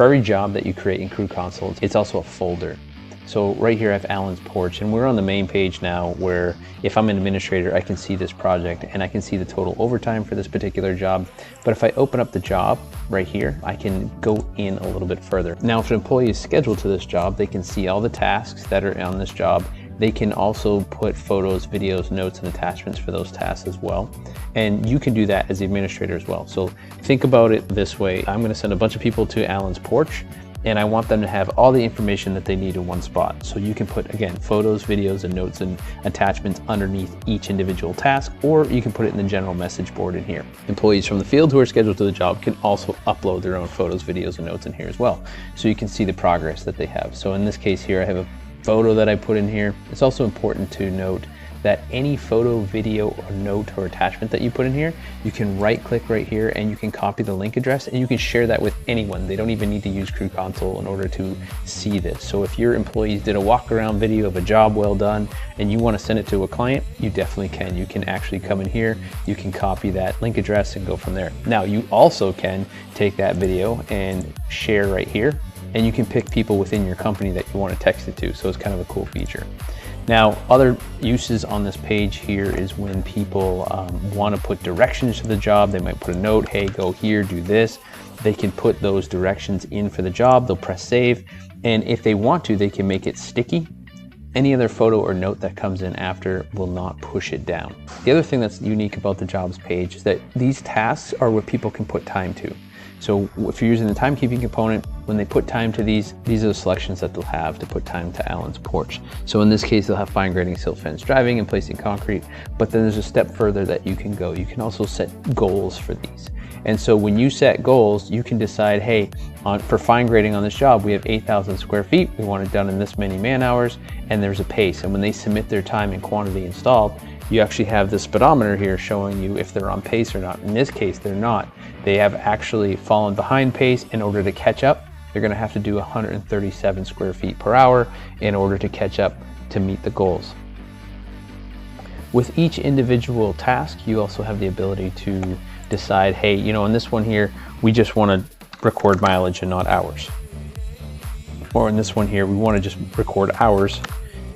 For every job that you create in Crew Console, it's also a folder. So right here I have Alan's Porch, and we're on the main page now where if I'm an administrator, I can see this project and I can see the total overtime for this particular job. But if I open up the job right here, I can go in a little bit further. Now, if an employee is scheduled to this job, they can see all the tasks that are on this job. They can also put photos, videos, notes, and attachments for those tasks as well. And you can do that as the administrator as well. So think about it this way. I'm gonna send a bunch of people to Alan's Porch, and I want them to have all the information that they need in one spot. So you can put, again, photos, videos, and notes and attachments underneath each individual task, or you can put it in the general message board in here. Employees from the field who are scheduled to the job can also upload their own photos, videos, and notes in here as well. So you can see the progress that they have. So in this case here, I have a photo that I put in here. It's also important to note that any photo, video, or note or attachment that you put in here, you can right click right here and you can copy the link address and you can share that with anyone. They don't even need to use Crew Console in order to see this. So if your employees did a walk around video of a job well done and you want to send it to a client, you definitely can. You can actually come in here, you can copy that link address and go from there. Now you also can take that video and share right here, and you can pick people within your company that you want to text it to. So it's kind of a cool feature. Now, other uses on this page here is when people want to put directions to the job. They might put a note, hey, go here, do this. They can put those directions in for the job. They'll press save. And if they want to, they can make it sticky. Any other photo or note that comes in after will not push it down. The other thing that's unique about the jobs page is that these tasks are what people can put time to. So if you're using the timekeeping component, when they put time to these are the selections that they'll have to put time to Alan's Porch. So in this case, they'll have fine grading silt fence driving and placing concrete, but then there's a step further that you can go. You can also set goals for these. And so when you set goals, you can decide, hey, for fine grading on this job, we have 8,000 square feet. We want it done in this many man hours, and there's a pace. And when they submit their time and quantity installed, you actually have the speedometer here showing you if they're on pace or not. In this case, they're not. They have actually fallen behind pace. In order to catch up, they're gonna have to do 137 square feet per hour in order to catch up to meet the goals. With each individual task, you also have the ability to decide, hey, you know, in this one here, we just wanna record mileage and not hours. Or in this one here, we wanna just record hours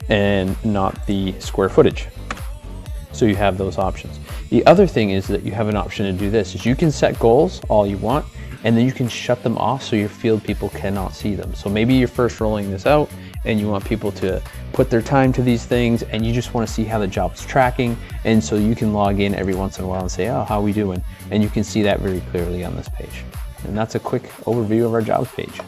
and not the square footage. So you have those options. The other thing is that you have an option to do this, is you can set goals all you want, and then you can shut them off so your field people cannot see them. So maybe you're first rolling this out and you want people to put their time to these things and you just want to see how the job's tracking. And so you can log in every once in a while and say, oh, how are we doing? And you can see that very clearly on this page. And that's a quick overview of our jobs page.